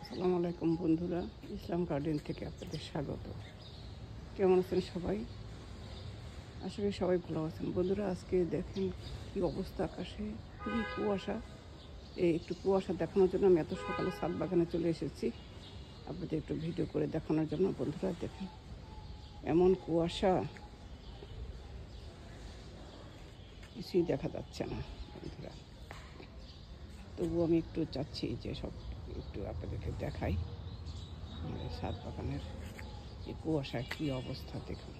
আসসালামু আলাইকুম বন্ধুরা, ইসলাম গার্ডেন থেকে আপনাদের স্বাগত। কেমন আছেন সবাই? আশা করি সবাই ভালো আছেন। বন্ধুরা, আজকে দেখেন কি অবস্থা আকাশে, খুবই কুয়াশা। একটু কুয়াশা দেখানোর জন্য আমি এত সকালে ছাদ বাগানে চলে এসেছি আপনাদের একটু ভিডিও করে দেখানোর জন্য। বন্ধুরা দেখেন, এমন কুয়াশা, কিছুই দেখা যাচ্ছে না বন্ধুরা। তবুও আমি একটু চাচ্ছি যে সব একটু আপনাদেরকে দেখাই আমাদের ছাদ বাগানের এই কুয়াশার কী অবস্থা। দেখুন,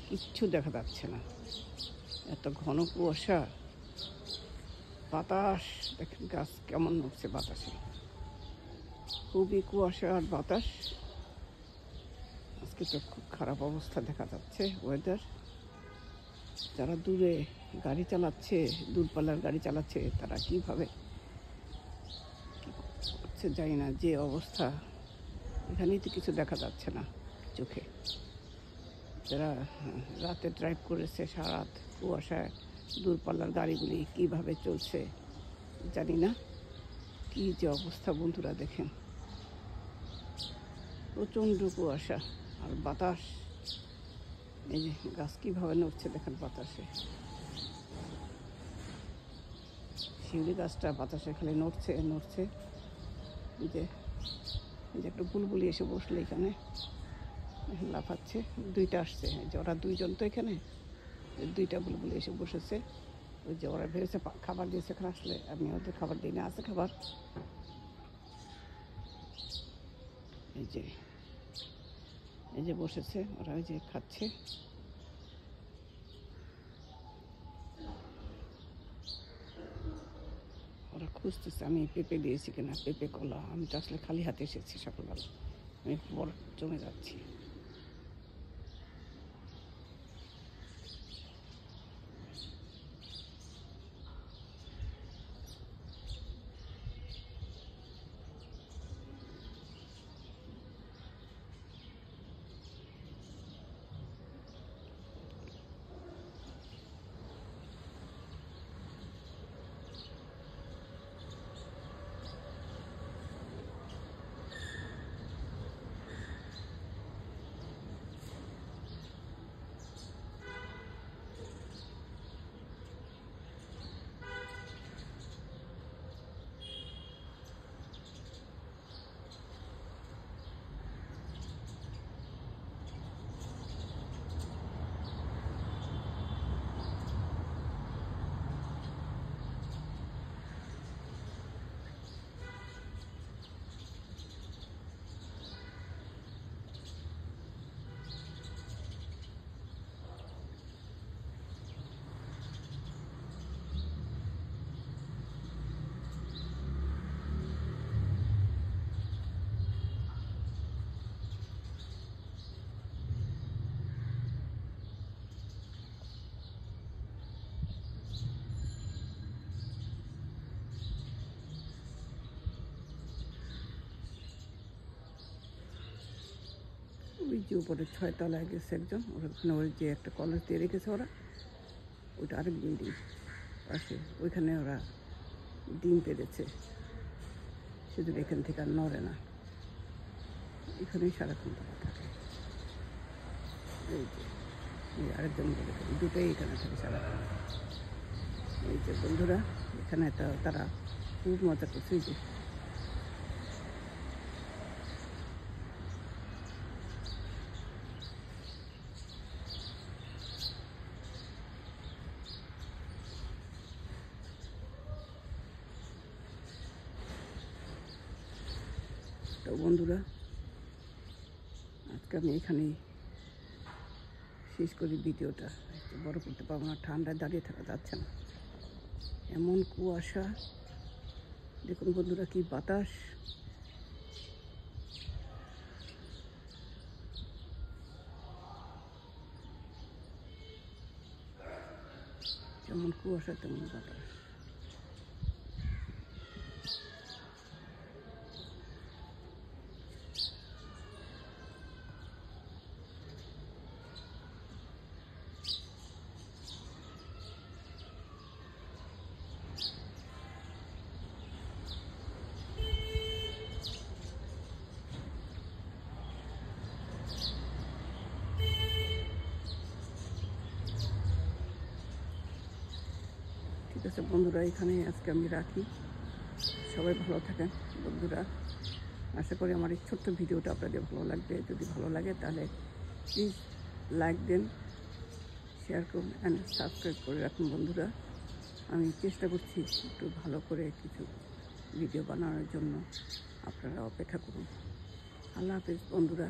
কিচ্ছু দেখা যাচ্ছে না, এত ঘন কুয়াশা। বাতাস দেখেন, গাছ কেমন নড়ছে বাতাসে, খুবই কুয়াশা আর বাতাস। আজকে তো খুব খারাপ অবস্থা দেখা যাচ্ছে ওয়েদার। যারা দূরে গাড়ি চালাচ্ছে, দূরপাল্লার গাড়ি চালাচ্ছে, তারা কীভাবে কী করছে জানি না। যে অবস্থা, এখানেই তো কিছু দেখা যাচ্ছে না চোখে। যারা রাতে ড্রাইভ করেছে, সারা রাত কুয়াশায় দূরপাল্লার গাড়িগুলি কীভাবে চলছে জানি না। কী যে অবস্থা বন্ধুরা, দেখেন প্রচণ্ড কুয়াশা আর বাতাস। এই যে গাছ কীভাবে নড়ছে দেখেন বাতাসে, শিউলি গাছটা বাতাসে খালি নড়ছে নড়ছে। যে একটা বুলবুলি এসে বসলো এখানে, লাফাচ্ছে। দুইটা আসছে, যে ওরা দুইজন তো এখানে, দুইটা বুলবুলি এসে বসেছে। ওই যে ওরা ভেবেছে খাবার দিয়েছে, এখানে আসলে আমি ওদের খাবার দিই না, আছে খাবার। এই যে বসেছে ওরা, ওই যে খাচ্ছে। ওরা খুঁজতেছে আমি পেঁপে দিয়েছি কিনা, পেঁপে কলা। আমি তো আসলে খালি হাতে এসেছি সকালবেলা, আমি বড় জমে যাচ্ছি। ওই যে উপরে 6 তলায় গেছে একজন, ওখানে ওই যে একটা কলেজ দিয়ে রেখেছে ওরা, ওইটা আরেক বিল্ডিং পাশে, ওইখানে ওরা ডিম পেড়েছে। শুধু এখান থেকে আর নড়ে না, এখানেই সারাক্ষণ তারা থাকে। এই যে আরেকজন বলে দুটোই এখানে থাকে সারাক্ষণ। এই যে বন্ধুরা, এখানে তারা খুব মজা করছে। এই যে তো বন্ধুরা, আজকে আমি এখানেই শেষ করি ভিডিওটা। বড় করতে পারবো না, ঠান্ডায় দাঁড়িয়ে থাকা যাচ্ছে না, এমন কুয়াশা। দেখুন বন্ধুরা, কি বাতাস। যেমন কুয়াশা তেমন বাতাস। ঠিক আছে বন্ধুরা, এখানে আজকে আমি রাখি। সবাই ভালো থাকেন বন্ধুরা। আশা করি আমার এই ছোট্ট ভিডিওটা আপনাদের ভালো লাগবে। যদি ভালো লাগে তাহলে প্লিজ লাইক দেন, শেয়ার করুন অ্যান্ড সাবস্ক্রাইব করে রাখুন বন্ধুরা। আমি চেষ্টা করছি একটু ভালো করে কিছু ভিডিও বানানোর জন্য। আপনারা অপেক্ষা করুন। আল্লাহ হাফেজ বন্ধুরা।